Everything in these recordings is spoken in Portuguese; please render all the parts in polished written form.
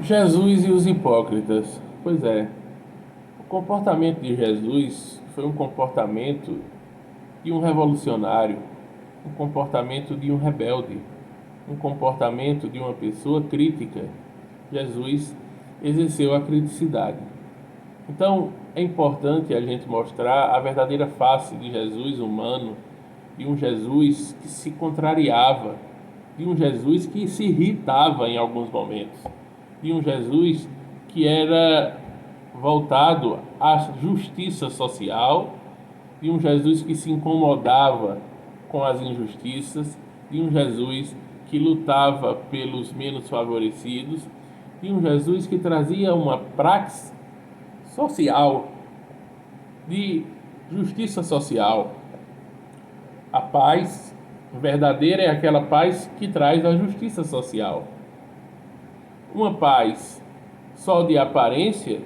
Jesus e os hipócritas. Pois é, o comportamento de Jesus foi um comportamento de um revolucionário, um comportamento de um rebelde, um comportamento de uma pessoa crítica. Jesus exerceu a criticidade. Então, é importante a gente mostrar a verdadeira face de Jesus humano, de um Jesus que se contrariava, de um Jesus que se irritava em alguns momentos, de um Jesus que era voltado à justiça social, de um Jesus que se incomodava com as injustiças, de um Jesus que lutava pelos menos favorecidos, de um Jesus que trazia uma praxe social, de justiça social. A paz verdadeira é aquela paz que traz a justiça social. Uma paz só de aparência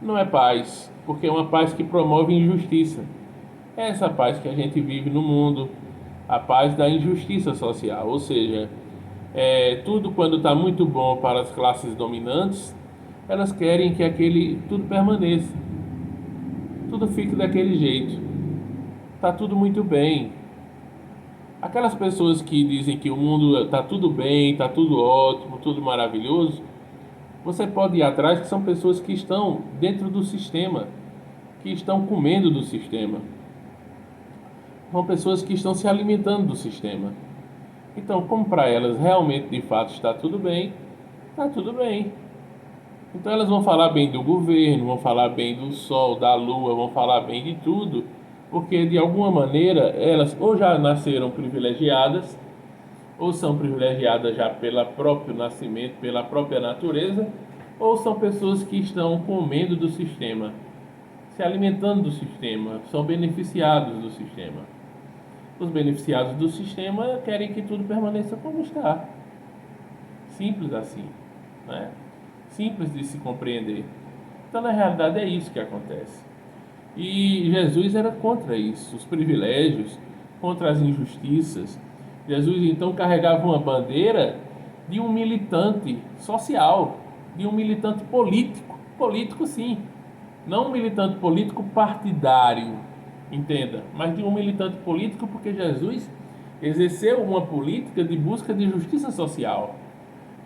não é paz, porque é uma paz que promove injustiça. É essa paz que a gente vive no mundo, a paz da injustiça social, ou seja, tudo quando está muito bom para as classes dominantes, elas querem que aquele tudo permaneça, tudo fique daquele jeito, está tudo muito bem. Aquelas pessoas que dizem que o mundo está tudo bem, está tudo ótimo, tudo maravilhoso, você pode ir atrás que são pessoas que estão dentro do sistema, que estão comendo do sistema, são pessoas que estão se alimentando do sistema. Então, como para elas realmente de fato está tudo bem, está tudo bem. Então elas vão falar bem do governo, vão falar bem do sol, da lua, vão falar bem de tudo, porque de alguma maneira elas ou já nasceram privilegiadas, ou são privilegiadas já pelo próprio nascimento, pela própria natureza, ou são pessoas que estão comendo do sistema, se alimentando do sistema, são beneficiados do sistema. Os beneficiados do sistema querem que tudo permaneça como está. Simples assim, né? Simples de se compreender. Então, na realidade, é isso que acontece. E Jesus era contra isso, os privilégios, contra as injustiças. Jesus então carregava uma bandeira de um militante social, de um militante político, político sim, não um militante político partidário, entenda, mas de um militante político porque Jesus exerceu uma política de busca de justiça social.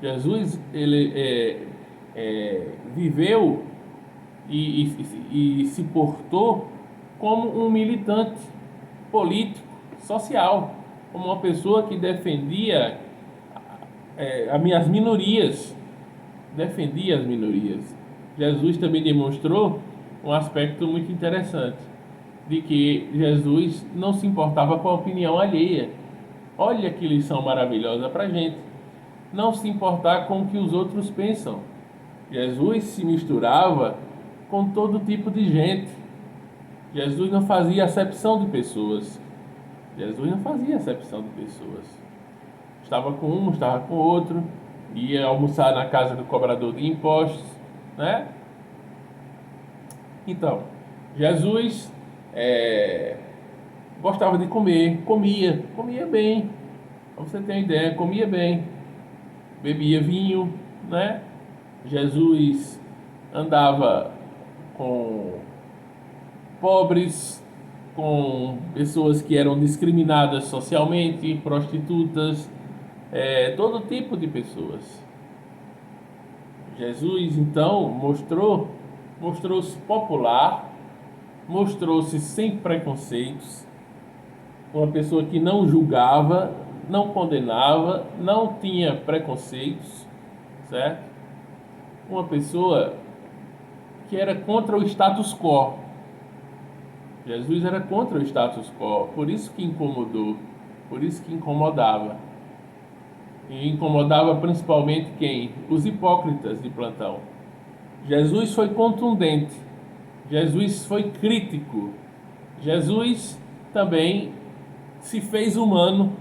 Jesus ele viveu e se portou como um militante político, social, como uma pessoa que defendia as minorias, defendia as minorias. Jesus também demonstrou um aspecto muito interessante, de que Jesus não se importava com a opinião alheia. Olha que lição maravilhosa para a gente. Não se importar com o que os outros pensam. Jesus se misturava com todo tipo de gente. Jesus não fazia acepção de pessoas. Jesus não fazia acepção de pessoas. Estava com um, estava com outro, ia almoçar na casa do cobrador de impostos, né? Então, Jesus gostava de comer, comia bem. Pra você ter uma ideia, comia bem, bebia vinho, né? Jesus andava com pobres, com pessoas que eram discriminadas socialmente, prostitutas, todo tipo de pessoas. Jesus então mostrou-se popular, mostrou-se sem preconceitos, uma pessoa que não julgava, não condenava, não tinha preconceitos, certo? Uma pessoa que era contra o status quo. Jesus era contra o status quo, por isso que incomodou, por isso que incomodava. E incomodava principalmente quem? Os hipócritas de plantão. Jesus foi contundente, Jesus foi crítico, Jesus também se fez humano,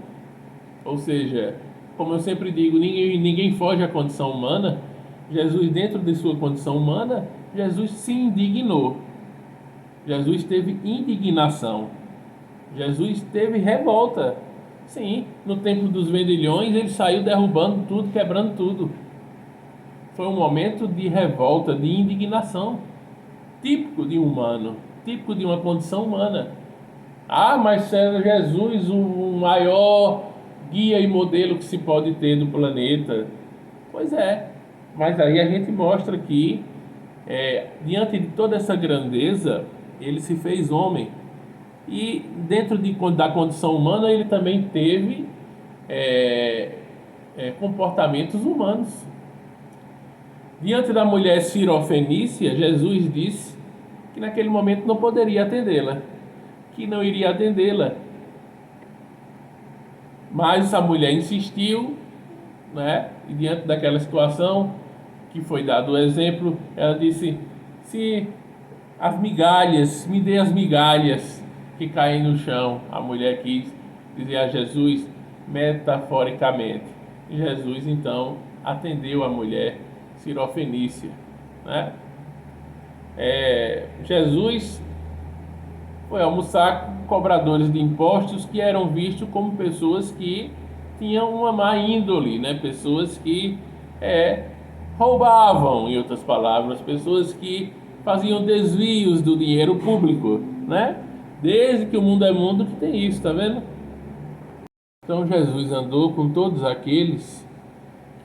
ou seja, como eu sempre digo, ninguém foge à condição humana. Jesus, dentro de sua condição humana, Jesus se indignou. Jesus teve indignação. Jesus teve revolta. Sim, no tempo dos vendilhões ele saiu derrubando tudo, quebrando tudo. Foi um momento de revolta, de indignação, típico de um humano, típico de uma condição humana. Ah, mas era Jesus o maior guia e modelo que se pode ter do planeta. Pois é, mas aí a gente mostra que, diante de toda essa grandeza, ele se fez homem. E dentro da condição humana, ele também teve é, comportamentos humanos. Diante da mulher cirofenícia, Jesus disse que naquele momento não poderia atendê-la, que não iria atendê-la. Mas a mulher insistiu, né? E diante daquela situação que foi dado o exemplo, ela disse: se as migalhas, me dê as migalhas que caem no chão. A mulher quis dizer a Jesus metaforicamente. E Jesus então atendeu a mulher cirofenícia, né? Jesus foi almoçar com cobradores de impostos que eram vistos como pessoas que tinham uma má índole, né? Pessoas que roubavam, em outras palavras, pessoas que faziam desvios do dinheiro público, né? Desde que o mundo é mundo que tem isso, tá vendo? Então Jesus andou com todos aqueles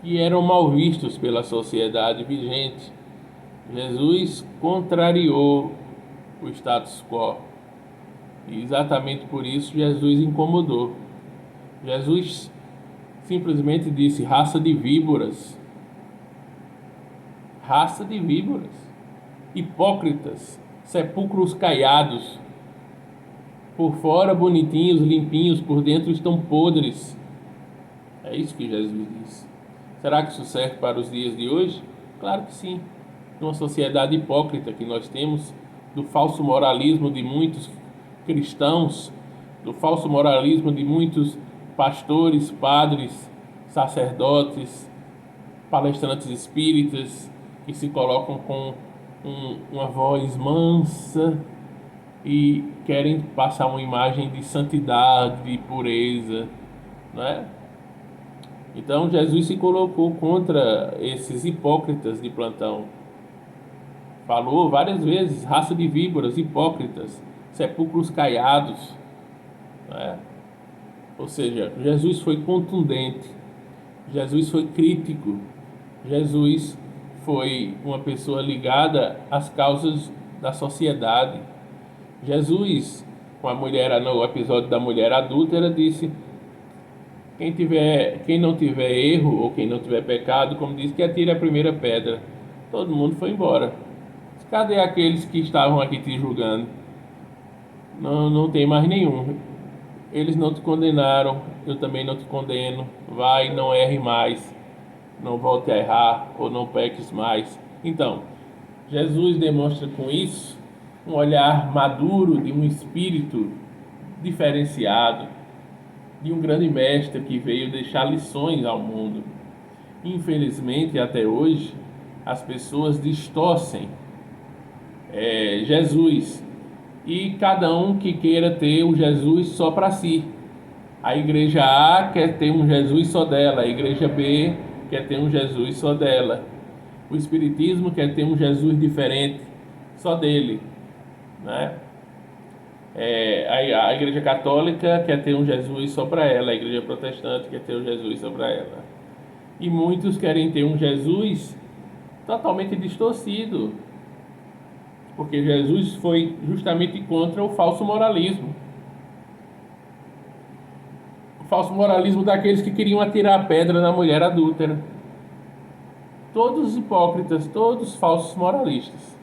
que eram mal vistos pela sociedade vigente. Jesus contrariou o status quo. E exatamente por isso Jesus incomodou. Jesus simplesmente disse: raça de víboras, raça de víboras, hipócritas, sepulcros caiados, por fora bonitinhos, limpinhos, por dentro estão podres. É isso que Jesus disse. Será que isso serve para os dias de hoje? Claro que sim. Numa sociedade hipócrita que nós temos, do falso moralismo de muitos cristãos, do falso moralismo de muitos pastores, padres, sacerdotes, palestrantes espíritas que se colocam com uma voz mansa e querem passar uma imagem de santidade, de pureza, né? Então Jesus se colocou contra esses hipócritas de plantão. Falou várias vezes: raça de víboras, hipócritas, sepulcros caiados, né? Ou seja, Jesus foi contundente, Jesus foi crítico, Jesus foi uma pessoa ligada às causas da sociedade. Jesus, com a mulher, no episódio da mulher adúltera, disse: quem não tiver erro ou quem não tiver pecado, como diz, que atire a primeira pedra. Todo mundo foi embora. Cadê aqueles que estavam aqui te julgando? Não, não tem mais nenhum. Eles não te condenaram, eu também não te condeno. Vai, não erre mais, não volte a errar ou não peques mais. Então, Jesus demonstra com isso um olhar maduro de um espírito diferenciado, de um grande mestre que veio deixar lições ao mundo. Infelizmente, até hoje, as pessoas distorcem Jesus, e cada um que queira ter um Jesus só para si. A igreja A quer ter um Jesus só dela, a igreja B quer ter um Jesus só dela. O Espiritismo quer ter um Jesus diferente, só dele, né? A igreja católica quer ter um Jesus só para ela, a igreja protestante quer ter um Jesus só para ela. E muitos querem ter um Jesus totalmente distorcido, porque Jesus foi justamente contra o falso moralismo. O falso moralismo daqueles que queriam atirar a pedra na mulher adúltera. Todos hipócritas, todos falsos moralistas.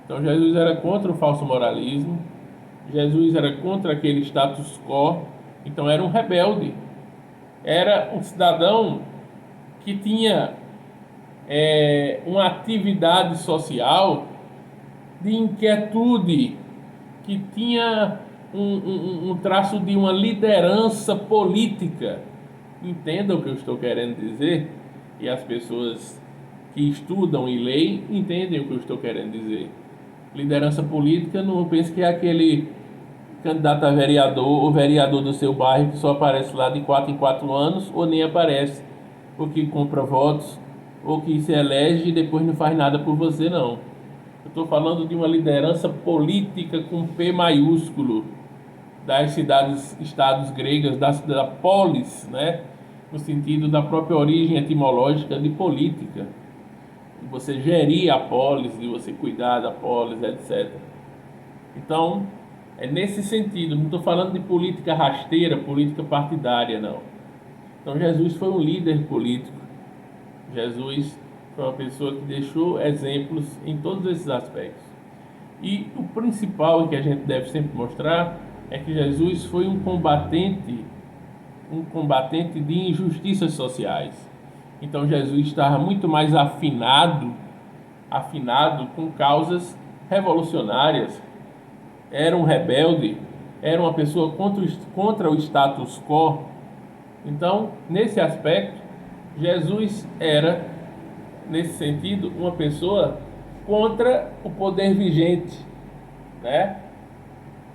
Então Jesus era contra o falso moralismo, Jesus era contra aquele status quo, então era um rebelde. Era um cidadão que tinha uma atividade social de inquietude, que tinha um traço de uma liderança política. Entenda o que eu estou querendo dizer, e as pessoas que estudam e leem entendem o que eu estou querendo dizer. Liderança política, não pense que é aquele candidato a vereador ou vereador do seu bairro que só aparece lá de 4 em 4 anos ou nem aparece porque compra votos ou que se elege e depois não faz nada por você, não. Eu estou falando de uma liderança política com P maiúsculo, das cidades, estados gregas, da polis, né? No sentido da própria origem etimológica de política. De você gerir a polis, de você cuidar da polis, etc. Então, é nesse sentido, não estou falando de política rasteira, política partidária, não. Então, Jesus foi um líder político. Jesus foi uma pessoa que deixou exemplos em todos esses aspectos. E o principal que a gente deve sempre mostrar é que Jesus foi um combatente de injustiças sociais. Então Jesus estava muito mais afinado com causas revolucionárias. Era um rebelde, era uma pessoa contra o status quo. Então, nesse aspecto, Jesus era, nesse sentido, uma pessoa contra o poder vigente, né?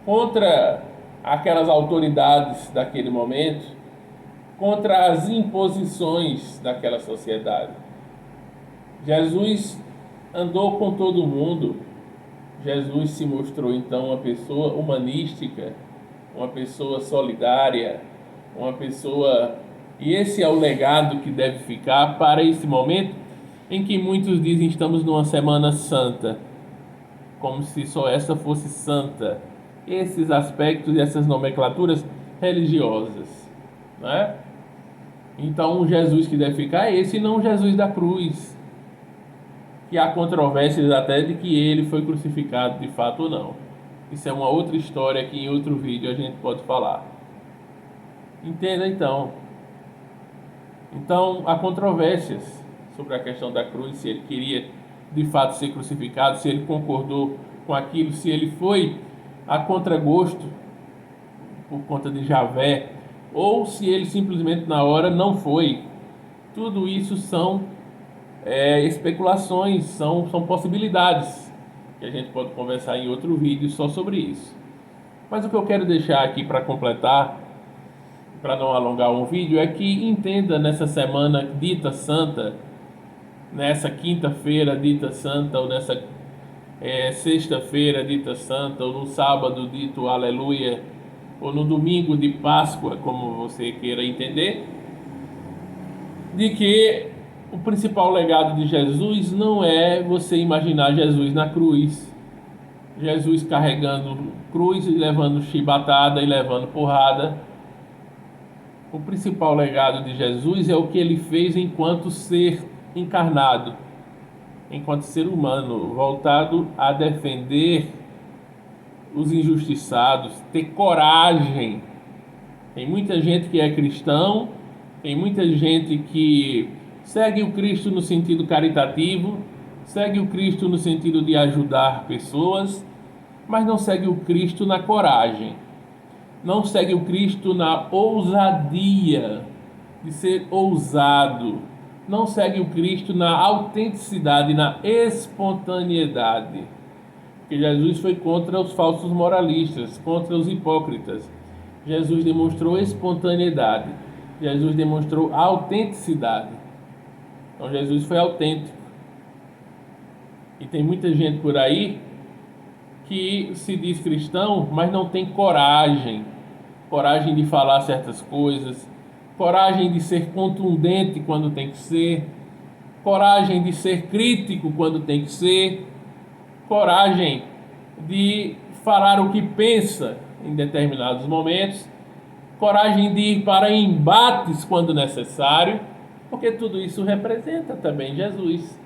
Contra aquelas autoridades daquele momento, contra as imposições daquela sociedade. Jesus andou com todo mundo. Jesus se mostrou então uma pessoa humanística, uma pessoa solidária, uma pessoa... E esse é o legado que deve ficar para esse momento em que muitos dizem estamos numa Semana Santa, como se só essa fosse santa. Esses aspectos e essas nomenclaturas religiosas, né? Então, o Jesus que deve ficar é esse, e não o Jesus da cruz, que há controvérsias até de que ele foi crucificado de fato ou não. Isso é uma outra história que em outro vídeo a gente pode falar. Entenda então. Então, há controvérsias sobre a questão da cruz, se ele queria de fato ser crucificado, se ele concordou com aquilo, se ele foi a contragosto por conta de Javé, ou se ele simplesmente na hora não foi. Tudo isso são especulações, são possibilidades que a gente pode conversar em outro vídeo só sobre isso. Mas o que eu quero deixar aqui para completar, para não alongar um vídeo, é que entenda nessa semana dita santa, nessa quinta-feira dita santa, ou nessa sexta-feira dita santa, ou no sábado dito aleluia, ou no domingo de Páscoa, como você queira entender, de que o principal legado de Jesus não é você imaginar Jesus na cruz, Jesus carregando cruz e levando chibatada e levando porrada. O principal legado de Jesus é o que ele fez enquanto ser encarnado, enquanto ser humano, voltado a defender os injustiçados, ter coragem. Tem muita gente que é cristão, tem muita gente que segue o Cristo no sentido caritativo, segue o Cristo no sentido de ajudar pessoas, mas não segue o Cristo na coragem, não segue o Cristo na ousadia de ser ousado, não segue o Cristo na autenticidade, na espontaneidade. Porque Jesus foi contra os falsos moralistas, contra os hipócritas. Jesus demonstrou espontaneidade. Jesus demonstrou autenticidade. Então Jesus foi autêntico. E tem muita gente por aí que se diz cristão, mas não tem coragem. Coragem de falar certas coisas. Coragem de ser contundente quando tem que ser. Coragem de ser crítico quando tem que ser. Coragem de falar o que pensa em determinados momentos, coragem de ir para embates quando necessário, porque tudo isso representa também Jesus.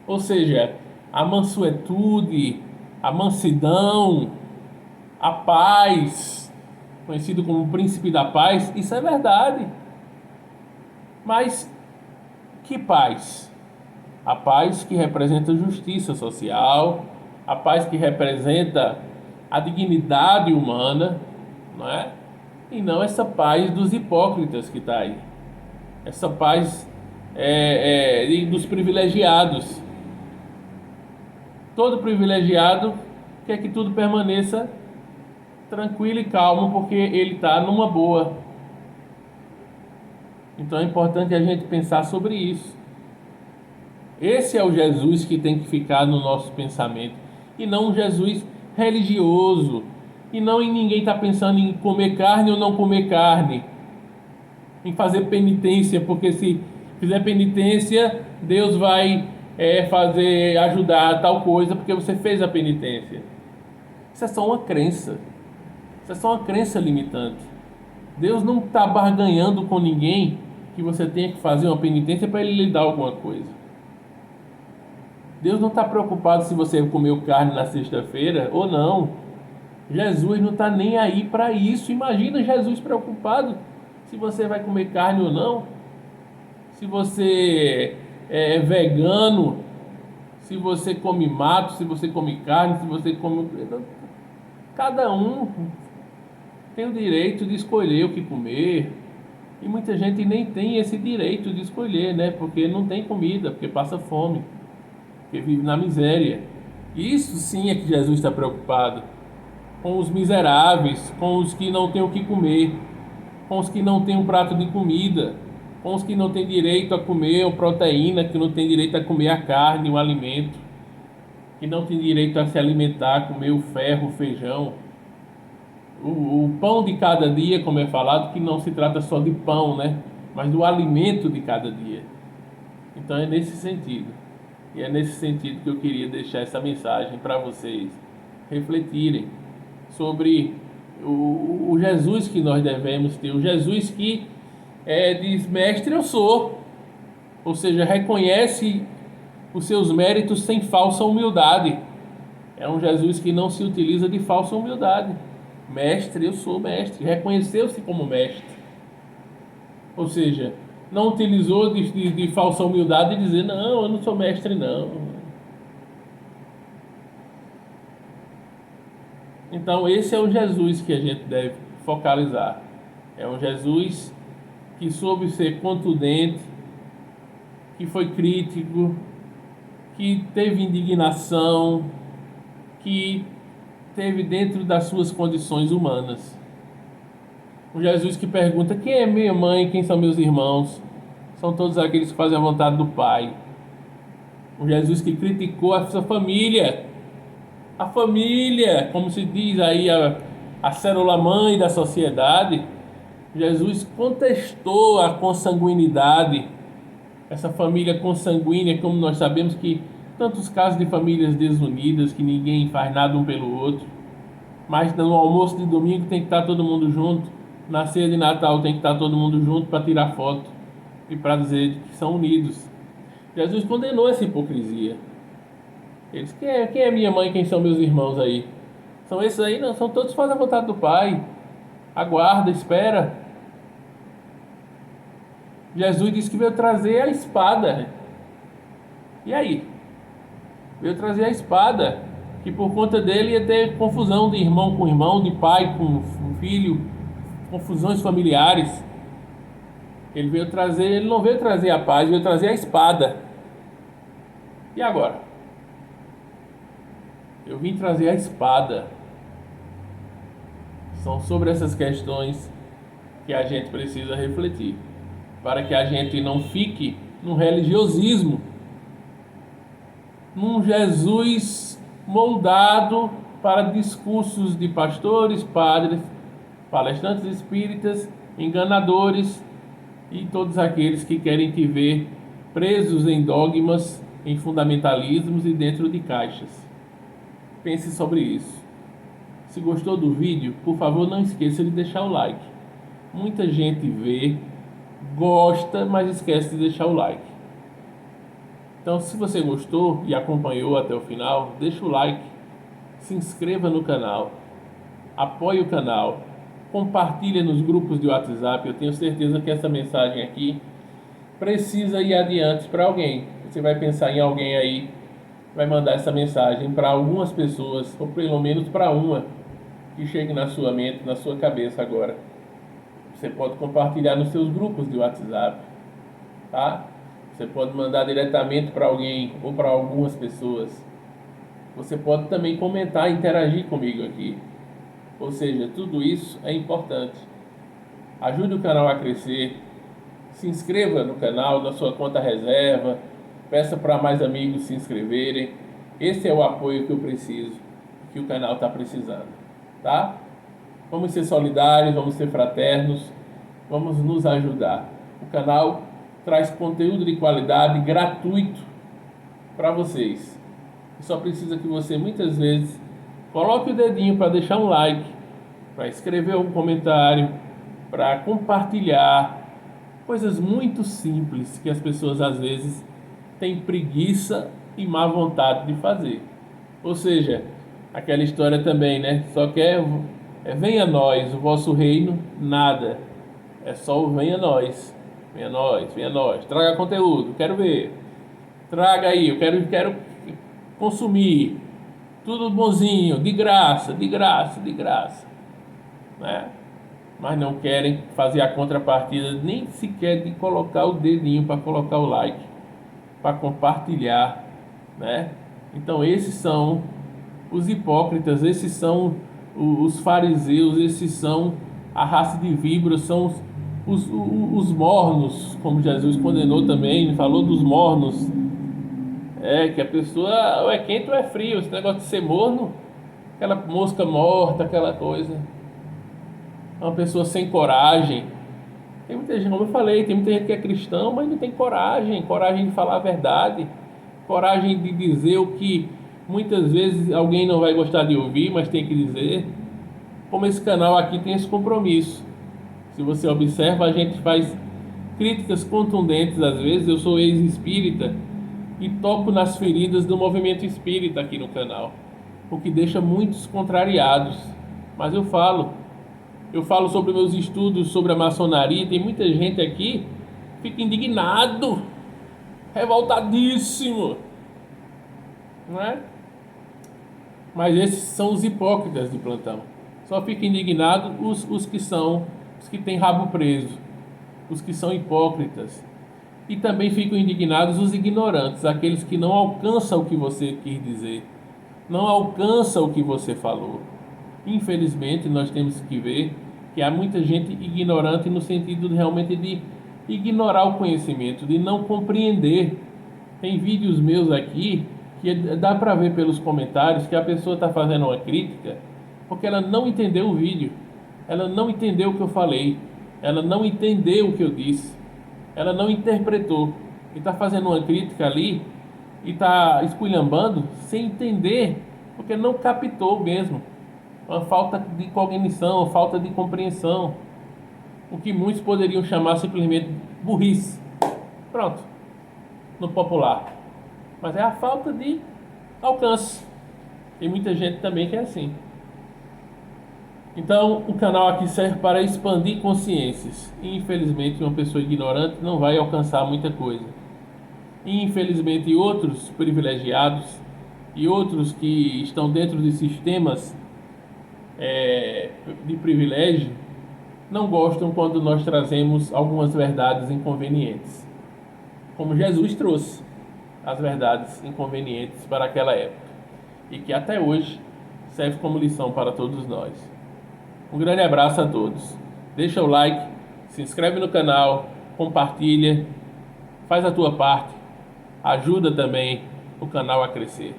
Ou seja, a mansuetude, a mansidão, a paz, conhecido como o príncipe da paz, isso é verdade. Mas que paz? A paz que representa justiça social, a paz que representa a dignidade humana, não é? E não essa paz dos hipócritas que está aí. Essa paz dos privilegiados. Todo privilegiado quer que tudo permaneça tranquilo e calmo, porque ele está numa boa. Então é importante a gente pensar sobre isso. Esse é o Jesus que tem que ficar no nosso pensamento, e não um Jesus religioso, e não em ninguém estar pensando em comer carne ou não comer carne, em fazer penitência, porque se fizer penitência, Deus vai fazer ajudar tal coisa, porque você fez a penitência. Isso é só uma crença. Isso é só uma crença limitante. Deus não está barganhando com ninguém que você tenha que fazer uma penitência para ele lhe dar alguma coisa. Deus não está preocupado se você comeu carne na sexta-feira ou não. Jesus não está nem aí para isso. Imagina Jesus preocupado se você vai comer carne ou não, se você é vegano, se você come mato, se você come carne, se você come. Cada um tem o direito de escolher o que comer. E muita gente nem tem esse direito de escolher, né? Porque não tem comida, porque passa fome, porque vive na miséria. Isso sim é que Jesus está preocupado. Com os miseráveis, com os que não têm o que comer, com os que não têm um prato de comida, com os que não têm direito a comer a proteína, que não têm direito a comer a carne, o alimento, que não têm direito a se alimentar, comer o ferro, o feijão. O pão de cada dia, como é falado, que não se trata só de pão, né? Mas do alimento de cada dia. Então é nesse sentido. E é nesse sentido que eu queria deixar essa mensagem para vocês refletirem sobre o Jesus que nós devemos ter. O Jesus que diz, mestre, eu sou. Ou seja, reconhece os seus méritos sem falsa humildade. É um Jesus que não se utiliza de falsa humildade. Mestre, eu sou mestre. Reconheceu-se como mestre. Ou seja, não utilizou de falsa humildade e dizer, não, eu não sou mestre, não. Então, esse é o Jesus que a gente deve focalizar. É um Jesus que soube ser contundente, que foi crítico, que teve indignação, que teve dentro das suas condições humanas. Um Jesus que pergunta: quem é minha mãe, quem são meus irmãos? São todos aqueles que fazem a vontade do Pai. Um Jesus que criticou a sua família. A família, como se diz aí, a célula mãe da sociedade. Jesus contestou a consanguinidade, essa família consanguínea, como nós sabemos que tantos casos de famílias desunidas, que ninguém faz nada um pelo outro, mas no almoço de domingo tem que estar todo mundo junto, na ceia de Natal tem que estar todo mundo junto para tirar foto e para dizer que são unidos. Jesus condenou essa hipocrisia. Ele disse: quem é minha mãe, quem são meus irmãos aí? São esses aí? Não, são todos que fazem a vontade do Pai. Aguarda, espera. Jesus disse que veio trazer a espada. E aí? Veio trazer a espada, que por conta dele ia ter confusão de irmão com irmão, de pai com filho, confusões familiares. Ele não veio trazer a paz, veio trazer a espada. E agora? Eu vim trazer a espada. São sobre essas questões que a gente precisa refletir, para que a gente não fique num religiosismo, num Jesus moldado para discursos de pastores, padres, palestrantes espíritas, enganadores e todos aqueles que querem te ver presos em dogmas, em fundamentalismos e dentro de caixas. Pense sobre isso. Se gostou do vídeo, por favor não esqueça de deixar o like. Muita gente vê, gosta, mas esquece de deixar o like. Então, se você gostou e acompanhou até o final, deixa o like, se inscreva no canal, apoie o canal, compartilhe nos grupos de WhatsApp. Eu tenho certeza que essa mensagem aqui precisa ir adiante para alguém. Você vai pensar em alguém aí, vai mandar essa mensagem para algumas pessoas, ou pelo menos para uma que chegue na sua mente, na sua cabeça agora. Você pode compartilhar nos seus grupos de WhatsApp, tá? Você pode mandar diretamente para alguém ou para algumas pessoas. Você pode também comentar e interagir comigo aqui. Ou seja, tudo isso é importante. Ajude o canal a crescer. Se inscreva no canal, na sua conta reserva. peça para mais amigos se inscreverem. Esse é o apoio que eu preciso, que o canal está precisando, tá? Vamos ser solidários, vamos ser fraternos, vamos nos ajudar. O canal traz conteúdo de qualidade gratuito para vocês. Só precisa que você muitas vezes coloque o dedinho para deixar um like, para escrever um comentário, para compartilhar. Coisas muito simples que as pessoas às vezes têm preguiça e má vontade de fazer. Ou seja, aquela história também, né? Só quer venha a nós, o vosso reino, nada. É só o venha a nós. Venha a nós, venha a nós. Traga conteúdo, quero ver. Traga aí, eu quero consumir. Tudo bonzinho, de graça, de graça, de graça. Né? Mas não querem fazer a contrapartida, nem sequer de colocar o dedinho para colocar o like, para compartilhar, né? Então esses são os hipócritas, esses são os fariseus, esses são a raça de víboras, são os mornos, como Jesus condenou também, falou dos mornos, que a pessoa ou é quente ou é frio, esse negócio de ser morno, aquela mosca morta, aquela coisa, uma pessoa sem coragem. Tem muita gente, como eu falei, tem muita gente que é cristão, mas não tem coragem de falar a verdade, coragem de dizer o que muitas vezes alguém não vai gostar de ouvir, mas tem que dizer. Como esse canal aqui tem esse compromisso. Se você observa, a gente faz críticas contundentes às vezes. Eu sou ex-espírita e toco nas feridas do movimento espírita aqui no canal, o que deixa muitos contrariados. Mas eu falo sobre meus estudos sobre a maçonaria. Tem muita gente aqui que fica indignado, revoltadíssimo, não é? Mas esses são os hipócritas de plantão. Só fica indignado os que têm rabo preso, os que são hipócritas. E também ficam indignados os ignorantes, aqueles que não alcançam o que você quis dizer, não alcançam o que você falou. Infelizmente, nós temos que ver que há muita gente ignorante no sentido realmente de ignorar o conhecimento, de não compreender. Tem vídeos meus aqui que dá para ver pelos comentários que a pessoa está fazendo uma crítica porque ela não entendeu o vídeo, ela não entendeu o que eu falei, ela não entendeu o que eu disse, ela não interpretou e está fazendo uma crítica ali e está esculhambando sem entender, porque não captou mesmo. Uma falta de cognição, uma falta de compreensão, o que muitos poderiam chamar simplesmente burrice. Pronto, no popular. Mas é a falta de alcance. Tem muita gente também que é assim. Então, o canal aqui serve para expandir consciências. E, infelizmente, uma pessoa ignorante não vai alcançar muita coisa. E, infelizmente, outros privilegiados e outros que estão dentro de sistemas de privilégio não gostam quando nós trazemos algumas verdades inconvenientes, como Jesus trouxe as verdades inconvenientes para aquela época e que até hoje serve como lição para todos nós. Um grande abraço a todos. Deixa o like, se inscreve no canal, compartilha, faz a tua parte, ajuda também o canal a crescer.